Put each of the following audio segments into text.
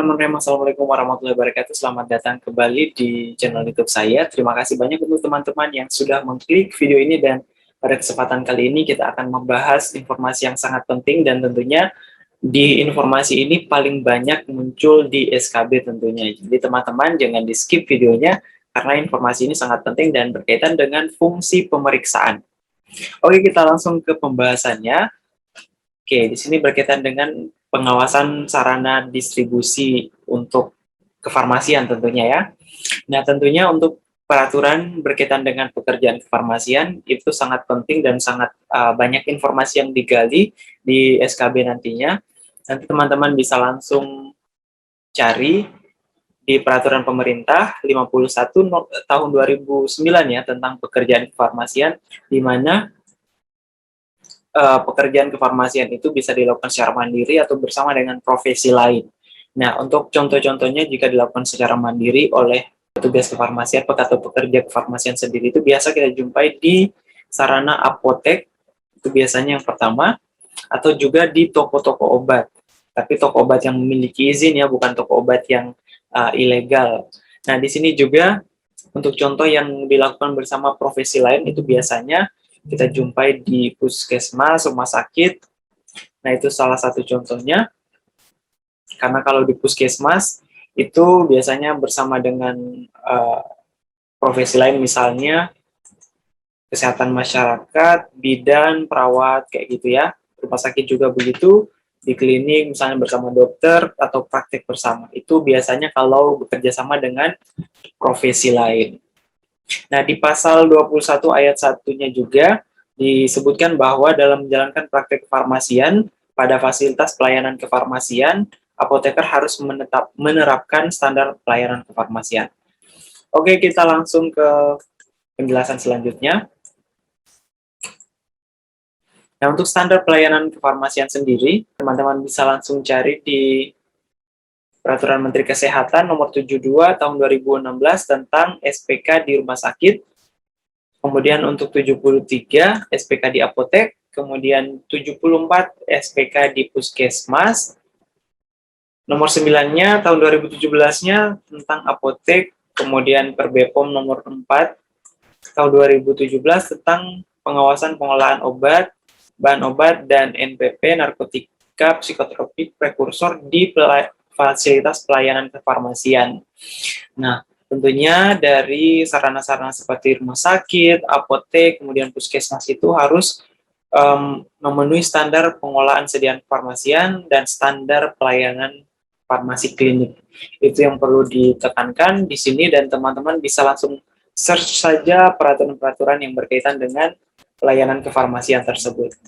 Bismillahirrahmanirrahim. Assalamualaikum warahmatullahi wabarakatuh. Selamat datang kembali di channel YouTube saya. Terima kasih banyak untuk teman-teman yang sudah mengklik video ini, dan pada kesempatan kali ini kita akan membahas informasi yang sangat penting, dan tentunya di informasi ini paling banyak muncul di SKB tentunya. Jadi teman-teman jangan di skip videonya karena informasi ini sangat penting dan berkaitan dengan fungsi pemeriksaan. Oke, kita langsung ke pembahasannya. Oke, di sini berkaitan dengan pengawasan sarana distribusi untuk kefarmasian tentunya ya. Nah, tentunya untuk peraturan berkaitan dengan pekerjaan kefarmasian itu sangat penting dan sangat banyak informasi yang digali di SKB nantinya. Nanti teman-teman bisa langsung cari di peraturan pemerintah 51 tahun 2009 ya tentang pekerjaan kefarmasian, di mana pekerjaan kefarmasian itu bisa dilakukan secara mandiri atau bersama dengan profesi lain. Nah, untuk contoh-contohnya jika dilakukan secara mandiri oleh petugas kefarmasian atau pekerja kefarmasian sendiri, itu biasa kita jumpai di sarana apotek, itu biasanya yang pertama, atau juga di toko-toko obat. Tapi toko obat yang memiliki izin ya, bukan toko obat yang ilegal. Nah, di sini juga untuk contoh yang dilakukan bersama profesi lain itu biasanya kita jumpai di puskesmas, rumah sakit. Nah, itu salah satu contohnya. Karena kalau di puskesmas itu biasanya bersama dengan profesi lain, misalnya kesehatan masyarakat, bidan, perawat, kayak gitu ya. Rumah sakit juga begitu, di klinik misalnya bersama dokter atau praktek bersama. Itu biasanya kalau bekerja sama dengan profesi lain. Nah, di pasal 21 ayat 1-nya juga disebutkan bahwa dalam menjalankan praktek kefarmasian pada fasilitas pelayanan kefarmasian, apoteker harus menerapkan standar pelayanan kefarmasian. Oke, kita langsung ke penjelasan selanjutnya. Nah, untuk standar pelayanan kefarmasian sendiri, teman-teman bisa langsung cari di Peraturan Menteri Kesehatan Nomor 72 Tahun 2016 tentang SPK di rumah sakit. Kemudian untuk 73 SPK di apotek, kemudian 74 SPK di puskesmas. Nomor 9-nya tahun 2017-nya tentang apotek, kemudian Perbepom nomor 4 tahun 2017 tentang pengawasan pengolahan obat, bahan obat, dan NPP narkotika psikotropik prekursor di fasilitas pelayanan kefarmasian. Nah, tentunya dari sarana-sarana seperti rumah sakit, apotek, kemudian puskesmas itu harus memenuhi standar pengolahan sediaan kefarmasian dan standar pelayanan farmasi klinik. Itu yang perlu ditekankan di sini, dan teman-teman bisa langsung search saja peraturan-peraturan yang berkaitan dengan pelayanan kefarmasian tersebut.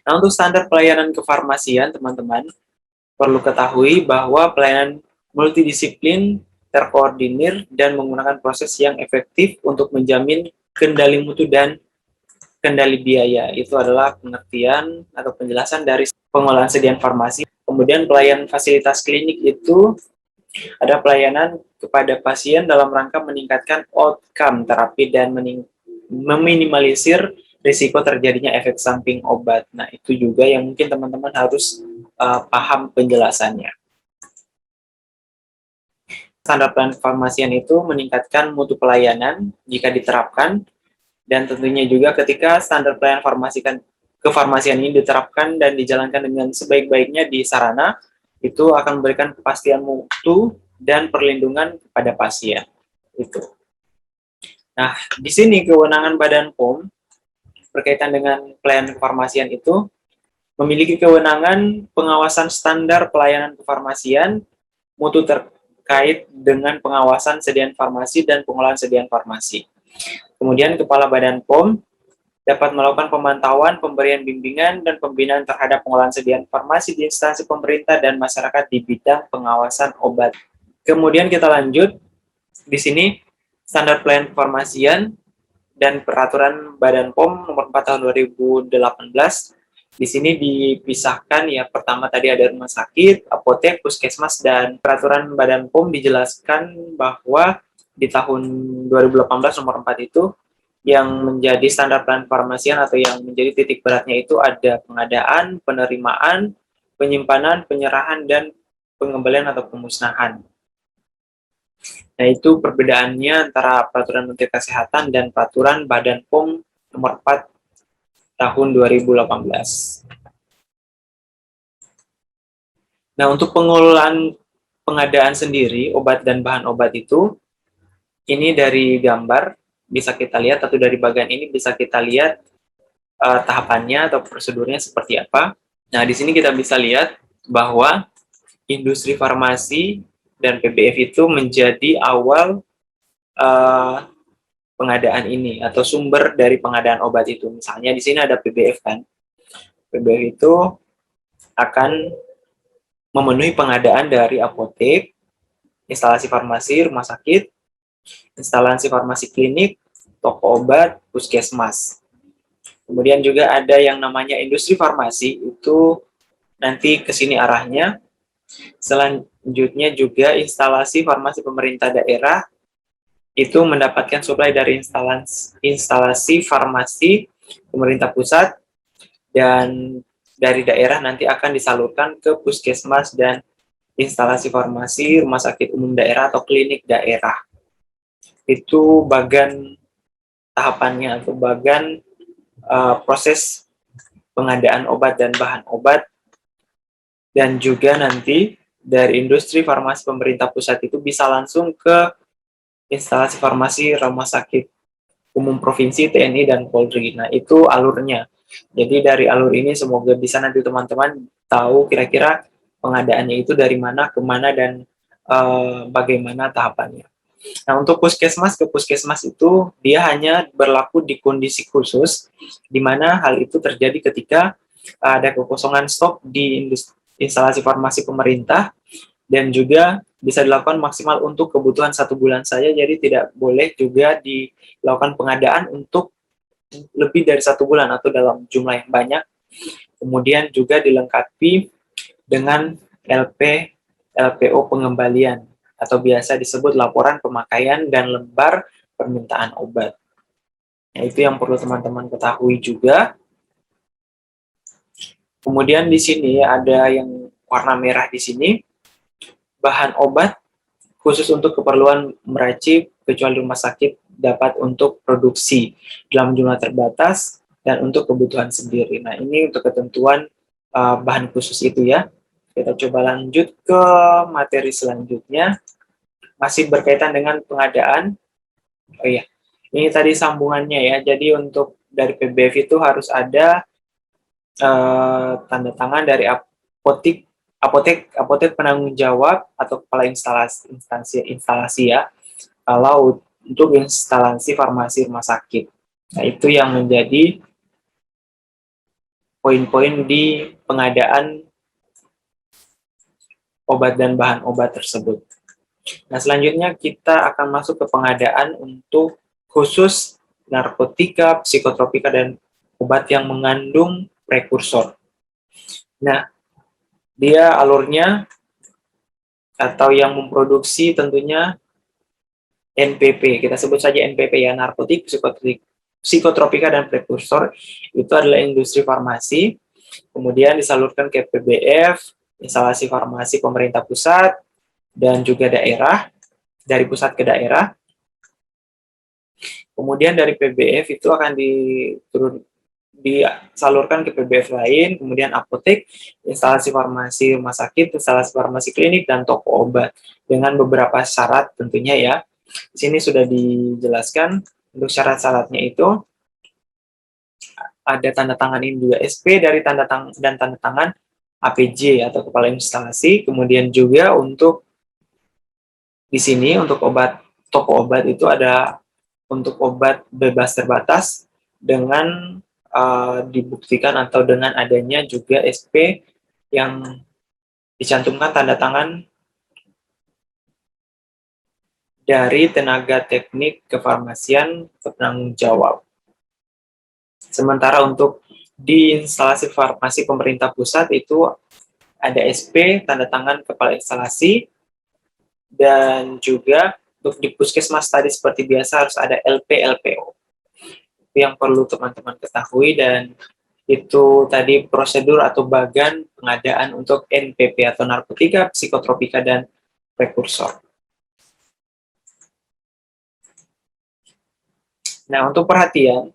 Nah, untuk standar pelayanan kefarmasian, teman-teman perlu ketahui bahwa pelayanan multidisiplin, terkoordinir, dan menggunakan proses yang efektif untuk menjamin kendali mutu dan kendali biaya. Itu adalah pengertian atau penjelasan dari pengolahan sediaan farmasi. Kemudian pelayanan fasilitas klinik itu ada pelayanan kepada pasien dalam rangka meningkatkan outcome terapi dan meminimalisir risiko terjadinya efek samping obat. Nah, itu juga yang mungkin teman-teman harus paham penjelasannya. Standar pelayanan kefarmasian itu meningkatkan mutu pelayanan jika diterapkan, dan tentunya juga ketika standar pelayanan kefarmasian ini diterapkan dan dijalankan dengan sebaik-baiknya di sarana, itu akan memberikan kepastian mutu dan perlindungan kepada pasien. Itu. Nah, di sini kewenangan Badan POM berkaitan dengan pelayanan kefarmasian itu memiliki kewenangan pengawasan standar pelayanan kefarmasian, mutu terkait dengan pengawasan sediaan farmasi dan pengolahan sediaan farmasi. Kemudian Kepala Badan POM dapat melakukan pemantauan, pemberian bimbingan, dan pembinaan terhadap pengolahan sediaan farmasi di instansi pemerintah dan masyarakat di bidang pengawasan obat. Kemudian kita lanjut, di sini standar pelayanan kefarmasian dan peraturan Badan POM nomor 4 tahun 2018. Di sini dipisahkan ya, pertama tadi ada rumah sakit, apotek, puskesmas, dan peraturan Badan POM dijelaskan bahwa di tahun 2018 nomor 4 itu yang menjadi standar pelayanan kefarmasian atau yang menjadi titik beratnya itu ada pengadaan, penerimaan, penyimpanan, penyerahan, dan pengembalian atau pemusnahan. Nah, itu perbedaannya antara Peraturan Menteri Kesehatan dan Peraturan Badan POM nomor 4 tahun 2018. Nah, untuk pengelolaan pengadaan sendiri, obat dan bahan obat itu, ini dari gambar bisa kita lihat, atau dari bagian ini bisa kita lihat tahapannya atau prosedurnya seperti apa. Nah, di sini kita bisa lihat bahwa industri farmasi dan PBF itu menjadi awal pengadaan ini atau sumber dari pengadaan obat itu. Misalnya di sini ada PBF kan. PBF itu akan memenuhi pengadaan dari apotek, instalasi farmasi, rumah sakit, instalasi farmasi klinik, toko obat, puskesmas. Kemudian juga ada yang namanya industri farmasi, itu nanti ke sini arahnya. Selanjutnya juga instalasi farmasi pemerintah daerah, itu mendapatkan suplai dari instalasi farmasi pemerintah pusat, dan dari daerah nanti akan disalurkan ke puskesmas dan instalasi farmasi rumah sakit umum daerah atau klinik daerah. Itu bagian tahapannya atau bagian proses pengadaan obat dan bahan obat. Dan juga nanti dari industri farmasi pemerintah pusat itu bisa langsung ke instalasi farmasi rumah sakit umum provinsi, TNI, dan Polri. Nah, itu alurnya. Jadi dari alur ini semoga bisa nanti teman-teman tahu kira-kira pengadaannya itu dari mana, kemana, dan bagaimana tahapannya. Nah, untuk puskesmas ke puskesmas itu dia hanya berlaku di kondisi khusus, di mana hal itu terjadi ketika ada kekosongan stok di instalasi farmasi pemerintah, dan juga bisa dilakukan maksimal untuk kebutuhan 1 bulan saja, jadi tidak boleh juga dilakukan pengadaan untuk lebih dari 1 bulan atau dalam jumlah yang banyak. Kemudian juga dilengkapi dengan LPO pengembalian atau biasa disebut laporan pemakaian dan lembar permintaan obat. Nah, itu yang perlu teman-teman ketahui juga. Kemudian di sini ada yang warna merah di sini, bahan obat khusus untuk keperluan meracik kecuali rumah sakit dapat untuk produksi dalam jumlah terbatas dan untuk kebutuhan sendiri. Nah, ini untuk ketentuan bahan khusus itu ya. Kita coba lanjut ke materi selanjutnya. Masih berkaitan dengan pengadaan. Oh iya, ini tadi sambungannya ya. Jadi untuk dari PBF itu harus ada tanda tangan dari apotek penanggung jawab atau kepala instalasi ya, kalau untuk instalasi farmasi rumah sakit. Nah, itu yang menjadi poin-poin di pengadaan obat dan bahan obat tersebut. Nah, selanjutnya kita akan masuk ke pengadaan untuk khusus narkotika, psikotropika, dan obat yang mengandung prekursor. Nah, dia alurnya atau yang memproduksi tentunya NPP, kita sebut saja NPP ya, narkotik, psikotropika, dan prekursor, itu adalah industri farmasi, kemudian disalurkan ke PBF, instalasi farmasi pemerintah pusat, dan juga daerah, dari pusat ke daerah. Kemudian dari PBF itu akan disalurkan ke PBF lain, kemudian apotek, instalasi farmasi rumah sakit, instalasi farmasi klinik, dan toko obat, dengan beberapa syarat tentunya ya. Di sini sudah dijelaskan untuk syarat-syaratnya itu. Ada tanda tangan ini juga SP dari tanda tangan APJ atau kepala instalasi. Kemudian juga untuk di sini untuk toko obat itu ada untuk obat bebas terbatas dengan dibuktikan atau dengan adanya juga SP yang dicantumkan tanda tangan dari tenaga teknik kefarmasian penanggung jawab. Sementara untuk di instalasi farmasi pemerintah pusat itu ada SP tanda tangan kepala instalasi, dan juga untuk di puskesmas tadi seperti biasa harus ada LPO. Itu yang perlu teman-teman ketahui, dan Itu tadi prosedur atau bagan pengadaan untuk NPP atau narkotika, psikotropika, dan prekursor. Nah, untuk perhatikan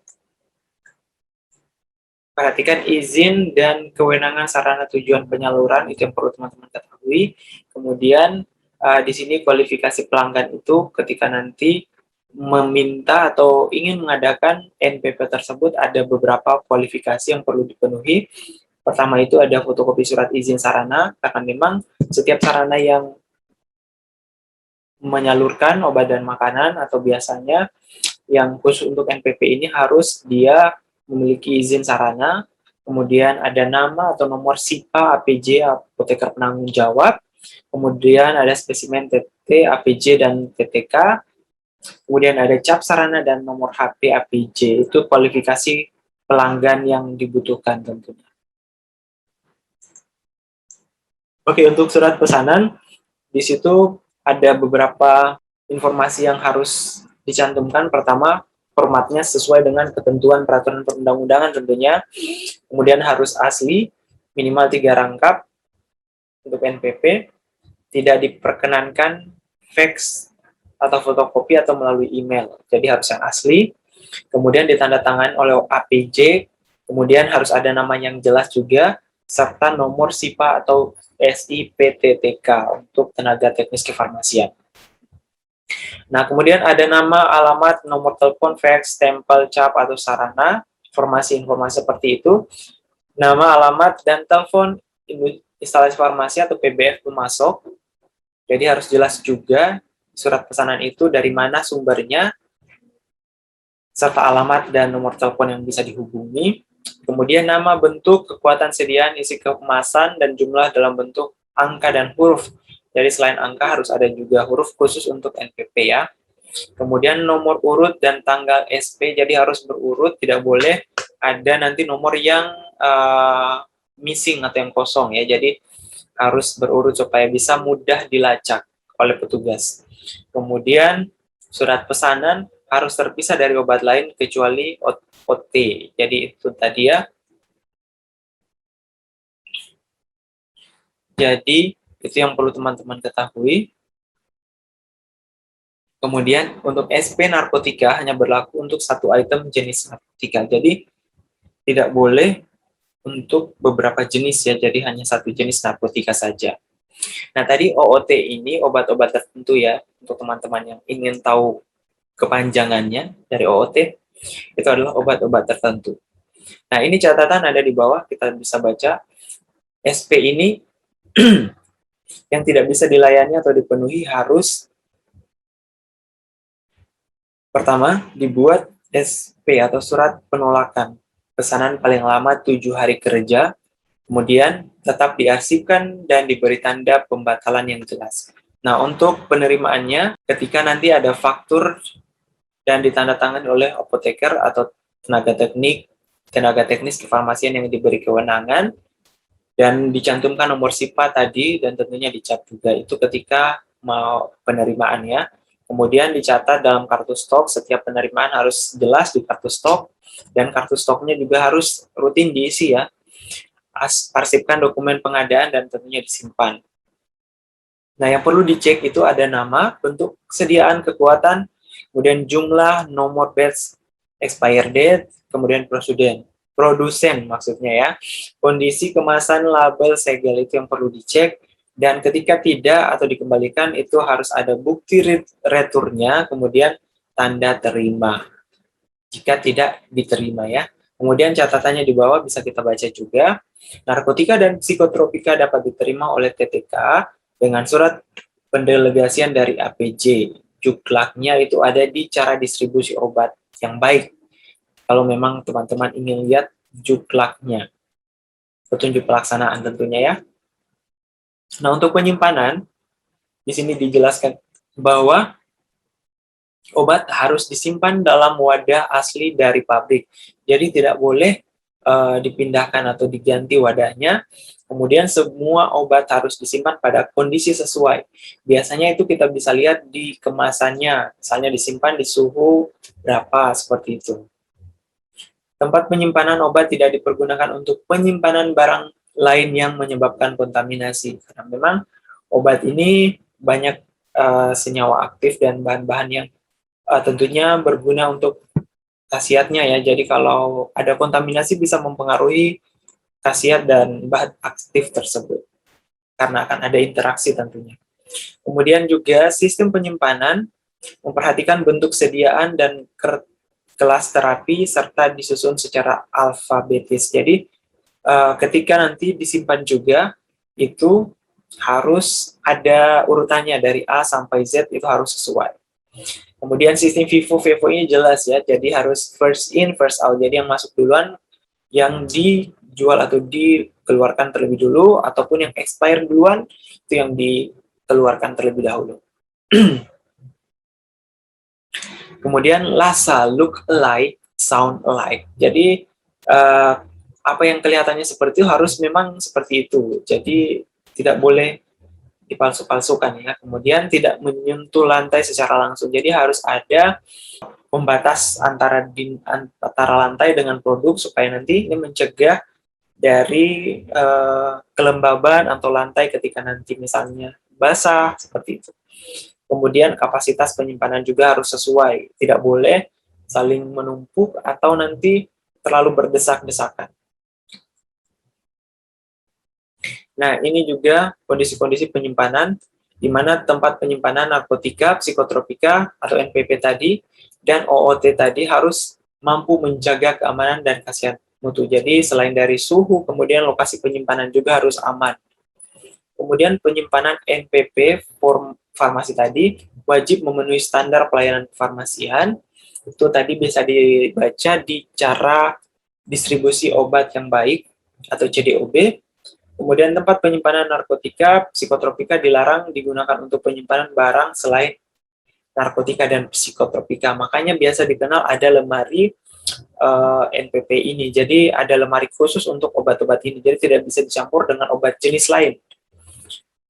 izin dan kewenangan sarana tujuan penyaluran, itu yang perlu teman-teman ketahui. Kemudian di sini kualifikasi pelanggan itu ketika nanti meminta atau ingin mengadakan NPP tersebut ada beberapa kualifikasi yang perlu dipenuhi. Pertama itu ada fotokopi surat izin sarana, karena memang setiap sarana yang menyalurkan obat dan makanan atau biasanya yang khusus untuk NPP ini harus dia memiliki izin sarana, kemudian ada nama atau nomor SIPA, APJ, apoteker penanggung jawab, kemudian ada spesimen TT, APJ, dan TTK, kemudian ada cap sarana dan nomor HP APJ. Itu kualifikasi pelanggan yang dibutuhkan tentunya. Oke, untuk surat pesanan, di situ ada beberapa informasi yang harus dicantumkan. Pertama, formatnya sesuai dengan ketentuan peraturan perundang-undangan tentunya. Kemudian harus asli, minimal 3 rangkap untuk NPP. Tidak diperkenankan fax atau fotokopi atau melalui email. Jadi harus yang asli. Kemudian ditandatangani oleh APJ. Kemudian harus ada nama yang jelas juga, serta nomor SIPA atau SIPTTK untuk tenaga teknis kefarmasian. Nah, kemudian ada nama, alamat, nomor telepon, fax, stempel, cap, atau sarana, informasi-informasi seperti itu, nama, alamat, dan telepon instalasi farmasi atau PBF pemasok. Jadi harus jelas juga surat pesanan itu dari mana sumbernya, serta alamat dan nomor telepon yang bisa dihubungi. Kemudian nama, bentuk, kekuatan sediaan, isi kemasan, dan jumlah dalam bentuk angka dan huruf. Jadi selain angka harus ada juga huruf khusus untuk NPP ya. Kemudian nomor urut dan tanggal SP, jadi harus berurut, tidak boleh ada nanti nomor yang missing atau yang kosong ya. Jadi harus berurut supaya bisa mudah dilacak oleh petugas. Kemudian surat pesanan harus terpisah dari obat lain kecuali OT. Jadi itu tadi ya. Jadi itu yang perlu teman-teman ketahui. Kemudian untuk SP narkotika hanya berlaku untuk satu item jenis narkotika. Jadi tidak boleh untuk beberapa jenis ya, jadi hanya satu jenis narkotika saja. Nah tadi OOT ini obat-obat tertentu ya, untuk teman-teman yang ingin tahu kepanjangannya dari OOT, itu adalah obat-obat tertentu. Nah ini catatan ada di bawah, kita bisa baca. SP ini yang tidak bisa dilayani atau dipenuhi harus pertama dibuat SP atau surat penolakan pesanan paling lama 7 hari kerja, kemudian tetap diarsipkan dan diberi tanda pembatalan yang jelas. Nah, untuk penerimaannya, ketika nanti ada faktur dan ditandatangani oleh apoteker atau tenaga teknis kefarmasian yang diberi kewenangan, dan dicantumkan nomor SIPA tadi, dan tentunya dicap juga itu ketika mau penerimaannya. Kemudian dicatat dalam kartu stok, setiap penerimaan harus jelas di kartu stok, dan kartu stoknya juga harus rutin diisi ya. Arsipkan dokumen pengadaan dan tentunya disimpan. Nah, yang perlu dicek itu ada nama, bentuk kesediaan, kekuatan, kemudian jumlah, nomor batch, expire date, kemudian produsen maksudnya ya, kondisi kemasan, label, segel itu yang perlu dicek, dan ketika tidak atau dikembalikan itu harus ada bukti returnya, kemudian tanda terima jika tidak diterima ya. Kemudian catatannya di bawah bisa kita baca juga. Narkotika dan psikotropika dapat diterima oleh TTK dengan surat pendelegasian dari APJ. Juklaknya itu ada di cara distribusi obat yang baik. Kalau memang teman-teman ingin lihat juklaknya, petunjuk pelaksanaan tentunya ya. Nah, untuk penyimpanan, di sini dijelaskan bahwa obat harus disimpan dalam wadah asli dari pabrik. Jadi tidak boleh dipindahkan atau diganti wadahnya. Kemudian semua obat harus disimpan pada kondisi sesuai. Biasanya itu kita bisa lihat di kemasannya, misalnya disimpan di suhu berapa, seperti itu. Tempat penyimpanan obat tidak dipergunakan untuk penyimpanan barang lain yang menyebabkan kontaminasi. Karena memang obat ini banyak senyawa aktif dan bahan-bahan yang tentunya berguna untuk khasiatnya ya. Jadi kalau ada kontaminasi bisa mempengaruhi khasiat dan bahan aktif tersebut karena akan ada interaksi tentunya. Kemudian juga sistem penyimpanan memperhatikan bentuk sediaan dan kelas terapi serta disusun secara alfabetis. Jadi ketika nanti disimpan juga itu harus ada urutannya dari A sampai Z, itu harus sesuai. Kemudian sistem FIFO ini jelas ya, jadi harus first in first out. Jadi yang masuk duluan yang dijual atau dikeluarkan terlebih dulu, ataupun yang expire duluan itu yang dikeluarkan terlebih dahulu. Kemudian LASA, look alike, sound alike. Jadi apa yang kelihatannya seperti itu harus memang seperti itu. Jadi tidak boleh dipalsu-palsukan ya. Kemudian tidak menyentuh lantai secara langsung. Jadi harus ada pembatas antara lantai dengan produk supaya nanti ini mencegah dari kelembaban atau lantai ketika nanti misalnya basah seperti itu. Kemudian kapasitas penyimpanan juga harus sesuai, tidak boleh saling menumpuk atau nanti terlalu berdesak-desakan. Nah, ini juga kondisi-kondisi penyimpanan di mana tempat penyimpanan narkotika, psikotropika atau NPP tadi dan OOT tadi harus mampu menjaga keamanan dan khasiat mutu. Jadi selain dari suhu, kemudian lokasi penyimpanan juga harus aman. Kemudian penyimpanan NPP farmasi tadi wajib memenuhi standar pelayanan kefarmasian. Itu tadi bisa dibaca di cara distribusi obat yang baik atau CDOB. Kemudian tempat penyimpanan narkotika, psikotropika dilarang digunakan untuk penyimpanan barang selain narkotika dan psikotropika. Makanya biasa dikenal ada lemari NPP ini. Jadi ada lemari khusus untuk obat-obat ini. Jadi tidak bisa dicampur dengan obat jenis lain.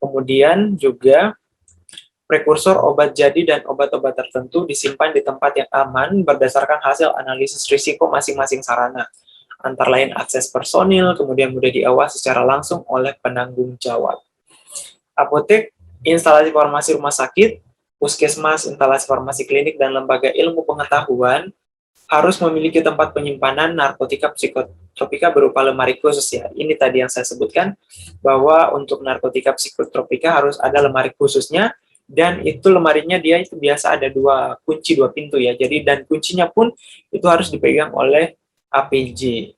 Kemudian juga prekursor obat jadi dan obat-obat tertentu disimpan di tempat yang aman berdasarkan hasil analisis risiko masing-masing sarana. Antara lain akses personil, kemudian mudah diawasi secara langsung oleh penanggung jawab. Apotek, instalasi farmasi rumah sakit, puskesmas, instalasi farmasi klinik, dan lembaga ilmu pengetahuan harus memiliki tempat penyimpanan narkotika psikotropika berupa lemari khusus ya. Ini tadi yang saya sebutkan, bahwa untuk narkotika psikotropika harus ada lemari khususnya, dan itu lemarinya dia itu biasa ada dua kunci, dua pintu ya. Jadi dan kuncinya pun itu harus dipegang oleh APJ.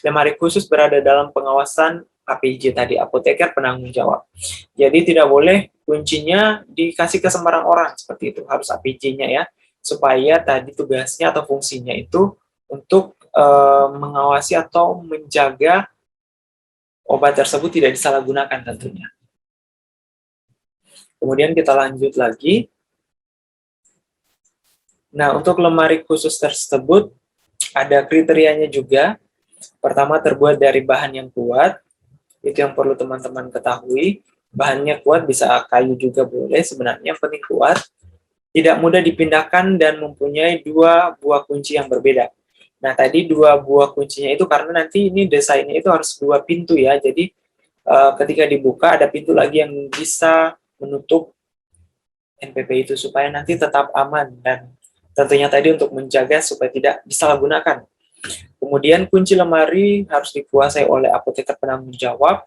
Lemari khusus berada dalam pengawasan APJ tadi, apoteker penanggung jawab. Jadi tidak boleh kuncinya dikasih ke sembarang orang seperti itu, harus APJ-nya ya, supaya tadi tugasnya atau fungsinya itu untuk mengawasi atau menjaga obat tersebut tidak disalahgunakan tentunya. Kemudian kita lanjut lagi. Nah, untuk lemari khusus tersebut ada kriterianya juga. Pertama, terbuat dari bahan yang kuat. Itu yang perlu teman-teman ketahui. Bahannya kuat, bisa kayu juga boleh, sebenarnya yang penting kuat. Tidak mudah dipindahkan dan mempunyai dua buah kunci yang berbeda. Nah, tadi dua buah kuncinya itu karena nanti ini desainnya itu harus dua pintu ya. Jadi ketika dibuka ada pintu lagi yang bisa menutup NPP itu supaya nanti tetap aman, dan tentunya tadi untuk menjaga supaya tidak disalahgunakan. Kemudian kunci lemari harus dikuasai oleh apoteker penanggung jawab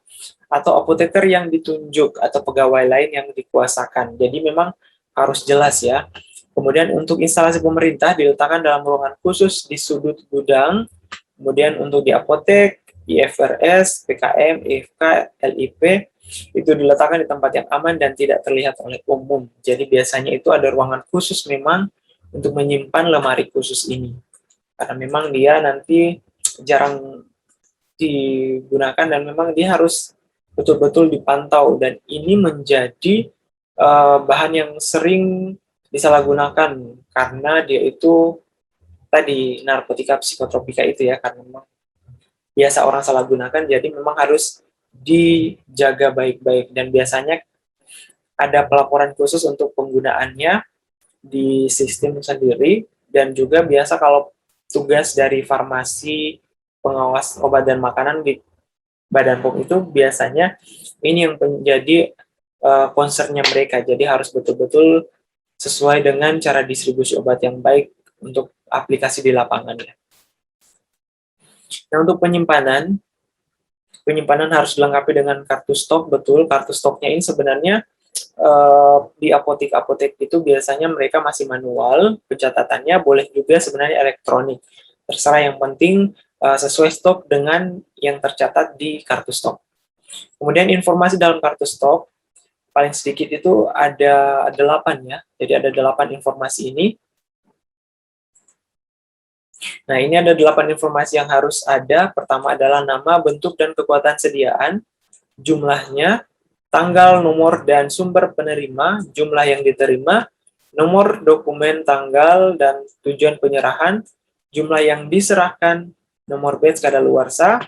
atau apoteker yang ditunjuk atau pegawai lain yang dikuasakan. Jadi memang harus jelas ya. Kemudian untuk instalasi pemerintah diletakkan dalam ruangan khusus di sudut gudang. Kemudian untuk di apotek, IFRS, PKM, IFK, LIP itu diletakkan di tempat yang aman dan tidak terlihat oleh umum. Jadi biasanya itu ada ruangan khusus memang untuk menyimpan lemari khusus ini. Karena memang dia nanti jarang digunakan dan memang dia harus betul-betul dipantau, dan ini menjadi bahan yang sering disalahgunakan karena dia itu tadi narkotika psikotropika itu ya, karena memang biasa orang salah gunakan, jadi memang harus dijaga baik-baik, dan biasanya ada pelaporan khusus untuk penggunaannya di sistem sendiri, dan juga biasa kalau tugas dari farmasi pengawas obat dan makanan di Badan POM itu biasanya ini yang menjadi concern-nya mereka. Jadi harus betul-betul sesuai dengan cara distribusi obat yang baik untuk aplikasi di lapangan. Nah, untuk penyimpanan harus dilengkapi dengan kartu stok. Betul, kartu stoknya ini sebenarnya di apotek-apotek itu biasanya mereka masih manual, pencatatannya boleh juga sebenarnya elektronik. Terserah, yang penting sesuai stok dengan yang tercatat di kartu stok. Kemudian informasi dalam kartu stok, paling sedikit itu ada 8 ya. Jadi ada 8 informasi ini. Nah, ini ada 8 informasi yang harus ada. Pertama adalah nama, bentuk, dan kekuatan sediaan, jumlahnya, tanggal, nomor, dan sumber penerima, jumlah yang diterima, nomor dokumen, tanggal, dan tujuan penyerahan, jumlah yang diserahkan, nomor batch kadaluarsa,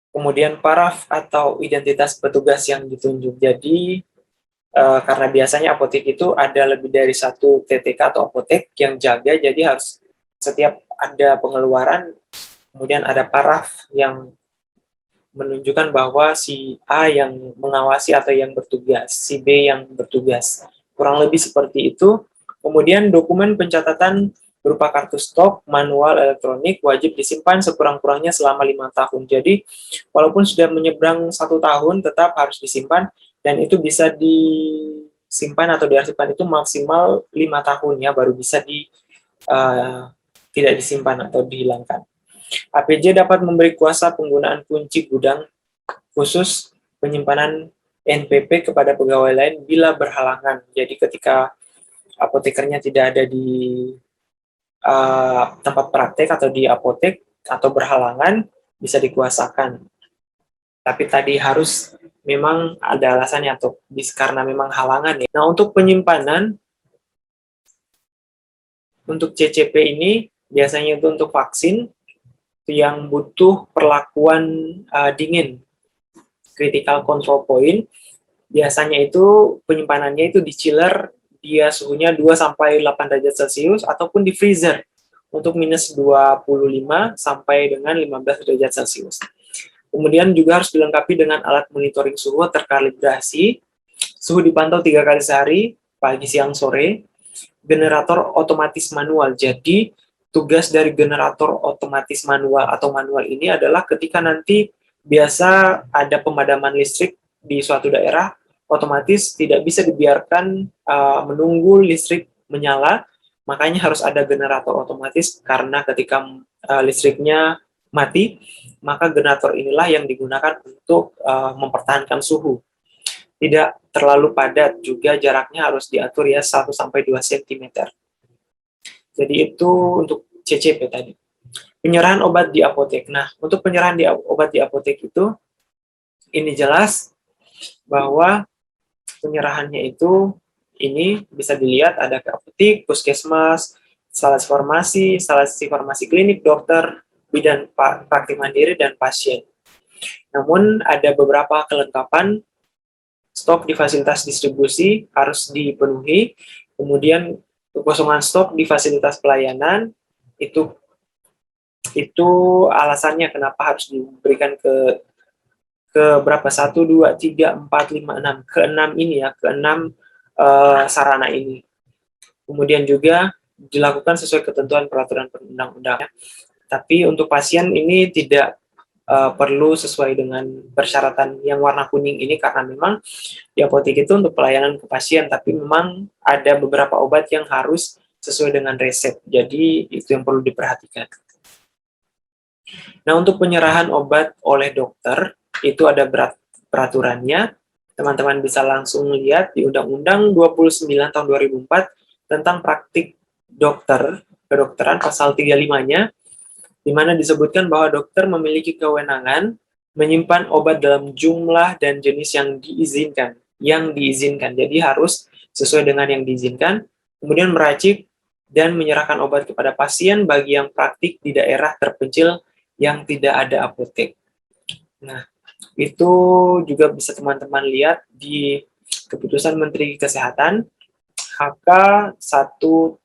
kemudian paraf atau identitas petugas yang ditunjuk. Jadi, karena biasanya apotek itu ada lebih dari satu TTK atau apotek yang jaga, jadi harus setiap ada pengeluaran, kemudian ada paraf yang menunjukkan bahwa si A yang mengawasi atau yang bertugas, si B yang bertugas. Kurang lebih seperti itu. Kemudian dokumen pencatatan berupa kartu stok, manual, elektronik, wajib disimpan sekurang-kurangnya selama 5 tahun. Jadi, walaupun sudah menyeberang 1 tahun, tetap harus disimpan, dan itu bisa disimpan atau diarsipkan itu maksimal 5 tahun ya, baru bisa tidak disimpan atau dihilangkan. APJ dapat memberi kuasa penggunaan kunci gudang khusus penyimpanan NPP kepada pegawai lain bila berhalangan. Jadi ketika apotekernya tidak ada di tempat praktek atau di apotek atau berhalangan, bisa dikuasakan. Tapi tadi harus memang ada alasannya atau karena memang halangan ya. Nah, untuk penyimpanan untuk CCP ini biasanya itu untuk vaksin yang butuh perlakuan dingin, critical control point, biasanya itu penyimpanannya itu di chiller, dia suhunya 2-8 derajat Celcius, ataupun di freezer untuk minus 25 sampai dengan 15 derajat Celcius. Kemudian juga harus dilengkapi dengan alat monitoring suhu terkalibrasi, suhu dipantau 3 kali sehari, pagi, siang, sore, generator otomatis manual. Jadi tugas dari generator otomatis manual atau manual ini adalah ketika nanti biasa ada pemadaman listrik di suatu daerah, otomatis tidak bisa dibiarkan menunggu listrik menyala, makanya harus ada generator otomatis karena ketika listriknya mati, maka generator inilah yang digunakan untuk mempertahankan suhu. Tidak terlalu padat, juga jaraknya harus diatur ya 1-2 cm. Jadi itu untuk CCP tadi. Penyerahan obat di apotek. Nah, untuk penyerahan obat di apotek itu, ini jelas bahwa penyerahannya itu ini bisa dilihat ada ke apotek, puskesmas, instalasi farmasi klinik, dokter, bidan praktik mandiri, dan pasien. Namun ada beberapa kelengkapan stok di fasilitas distribusi harus dipenuhi, kemudian kekosongan stok di fasilitas pelayanan itu alasannya kenapa harus diberikan ke berapa, 1, 2, 3, 4, 5, 6 ke 6 ini ya, ke 6 sarana ini. Kemudian juga dilakukan sesuai ketentuan peraturan perundang-undangan. Tapi untuk pasien ini tidak perlu sesuai dengan persyaratan yang warna kuning ini, karena memang di apotek itu untuk pelayanan ke pasien, tapi memang ada beberapa obat yang harus sesuai dengan resep. Jadi itu yang perlu diperhatikan. Nah, untuk penyerahan obat oleh dokter, itu ada peraturannya. Teman-teman bisa langsung lihat di Undang-Undang 29 tahun 2004 tentang praktik kedokteran pasal 35-nya, di mana disebutkan bahwa dokter memiliki kewenangan menyimpan obat dalam jumlah dan jenis yang diizinkan. Jadi harus sesuai dengan yang diizinkan, kemudian meracik dan menyerahkan obat kepada pasien bagi yang praktik di daerah terpencil yang tidak ada apotek. Nah, itu juga bisa teman-teman lihat di Keputusan Menteri Kesehatan HK 107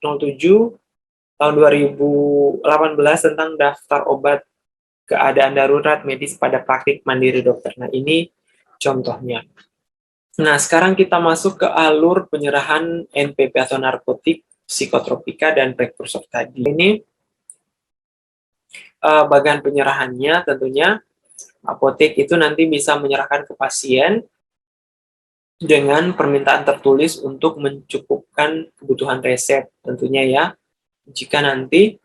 tahun 2018 tentang daftar obat keadaan darurat medis pada praktik mandiri dokter. Nah, ini contohnya. Nah, sekarang kita masuk ke alur penyerahan NPP atau narkotik, psikotropika, dan prekursor tadi. Ini bagian penyerahannya tentunya apotek itu nanti bisa menyerahkan ke pasien dengan permintaan tertulis untuk mencukupkan kebutuhan resep tentunya ya. Jika nanti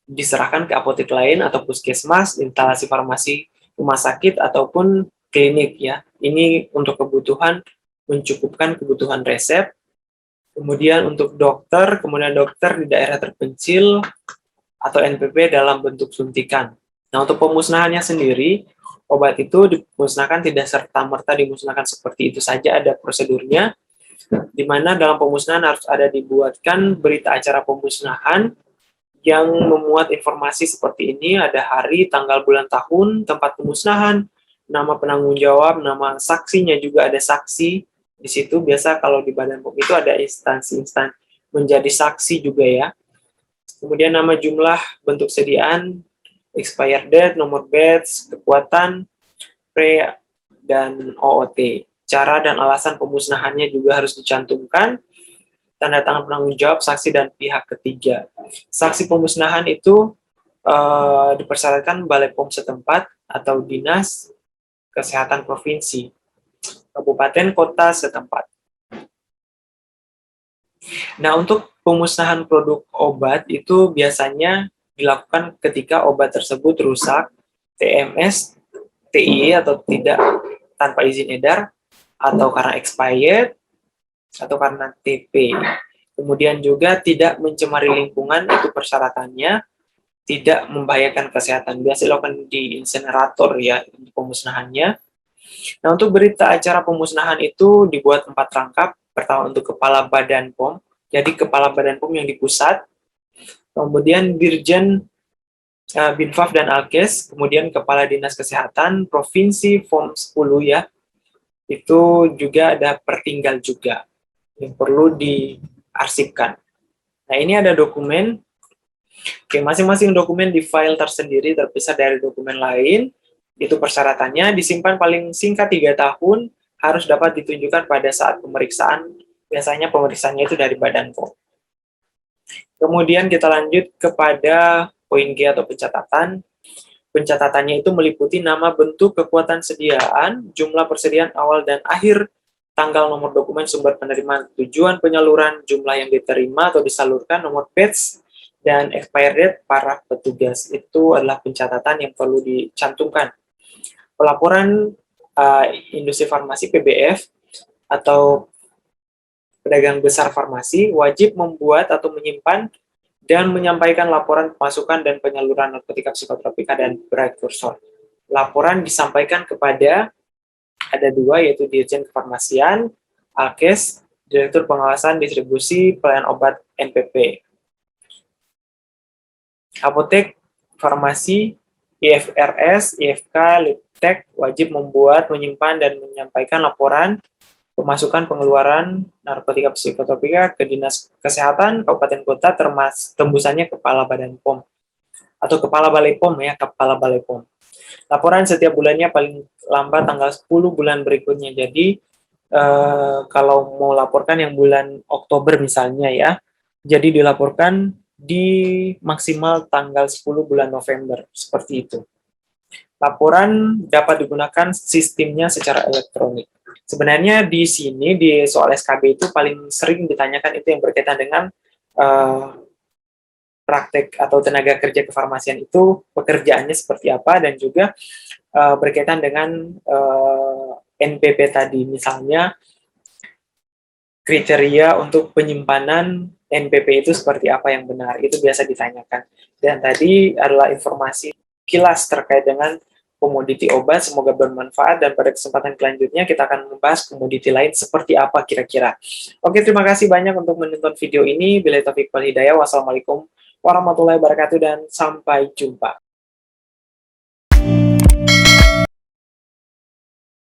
diserahkan ke apotek lain atau puskesmas, instalasi farmasi rumah sakit ataupun klinik ya. Ini untuk kebutuhan mencukupkan kebutuhan resep. Kemudian untuk dokter, kemudian dokter di daerah terpencil atau NPP dalam bentuk suntikan. Nah, untuk pemusnahannya sendiri, obat itu dimusnahkan tidak serta-merta dimusnahkan seperti itu saja, ada prosedurnya, di mana dalam pemusnahan harus ada dibuatkan berita acara pemusnahan yang memuat informasi seperti ini, ada hari, tanggal, bulan, tahun, tempat pemusnahan, nama penanggung jawab, nama saksinya juga ada saksi. Di situ biasa kalau di Badan POM itu ada instansi-instansi menjadi saksi juga ya. Kemudian nama, jumlah, bentuk sediaan, expired date, nomor batch, kekuatan, pre, dan OOT. Cara dan alasan pemusnahannya juga harus dicantumkan, tanda tangan penanggung jawab, saksi, dan pihak ketiga. Saksi pemusnahan itu dipersyaratkan Balai POM setempat atau Dinas Kesehatan Provinsi, kabupaten, kota setempat. Nah, untuk pemusnahan produk obat itu biasanya dilakukan ketika obat tersebut rusak, TMS, TI atau tidak tanpa izin edar, atau karena expired, atau karena TP. Kemudian juga tidak mencemari lingkungan, itu persyaratannya, tidak membahayakan kesehatan. Biasa dilakukan di insinerator ya, untuk pemusnahannya. Nah, untuk berita acara pemusnahan itu dibuat 4 rangkap. Pertama untuk Kepala Badan POM, jadi Kepala Badan POM yang di pusat, kemudian Dirjen Binfaf dan Alkes, kemudian Kepala Dinas Kesehatan Provinsi POM 10 ya, itu juga ada pertinggal juga yang perlu diarsipkan. Nah, ini ada dokumen. Oke, masing-masing dokumen di file tersendiri terpisah dari dokumen lain. Itu persyaratannya disimpan paling singkat 3 tahun, harus dapat ditunjukkan pada saat pemeriksaan. Biasanya pemeriksaannya itu dari Badan POM. Kemudian kita lanjut kepada poin G atau pencatatan. Pencatatannya itu meliputi nama, bentuk, kekuatan sediaan, jumlah persediaan awal dan akhir, tanggal, nomor dokumen, sumber penerimaan, tujuan penyaluran, jumlah yang diterima atau disalurkan, nomor batch, dan expired date para petugas. Itu adalah pencatatan yang perlu dicantumkan. Pelaporan industri farmasi PBF atau pedagang besar farmasi wajib membuat atau menyimpan dan menyampaikan laporan pemasukan dan penyaluran narkotika, psikotropika, dan prekursor. Laporan disampaikan kepada ada 2, yaitu Dirjen Kefarmasian, Alkes, Direktur Pengawasan Distribusi Pelayanan Obat NPP. Apotek, farmasi, IFRS, IFK, Liptek wajib membuat, menyimpan, dan menyampaikan laporan pemasukan pengeluaran narkotika psikotropika ke Dinas Kesehatan Kabupaten Kota, termasuk tembusannya Kepala Badan POM atau Kepala Balai POM ya, Kepala Balai POM. Laporan setiap bulannya paling lambat tanggal 10 bulan berikutnya. Jadi kalau mau laporkan yang bulan Oktober misalnya ya, jadi dilaporkan di maksimal tanggal 10 bulan November, seperti itu. Laporan dapat digunakan sistemnya secara elektronik. Sebenarnya di sini, di soal SKB itu paling sering ditanyakan itu yang berkaitan dengan praktek atau tenaga kerja kefarmasian itu pekerjaannya seperti apa, dan juga berkaitan dengan NPP tadi, misalnya kriteria untuk penyimpanan NPP itu seperti apa yang benar, itu biasa ditanyakan. Dan tadi adalah informasi kilas terkait dengan komoditi obat, semoga bermanfaat, dan pada kesempatan selanjutnya kita akan membahas komoditi lain seperti apa kira-kira. Oke, terima kasih banyak untuk menonton video ini. Billahi taufiq wal hidayah. Wassalamualaikum warahmatullahi wabarakatuh, dan sampai jumpa.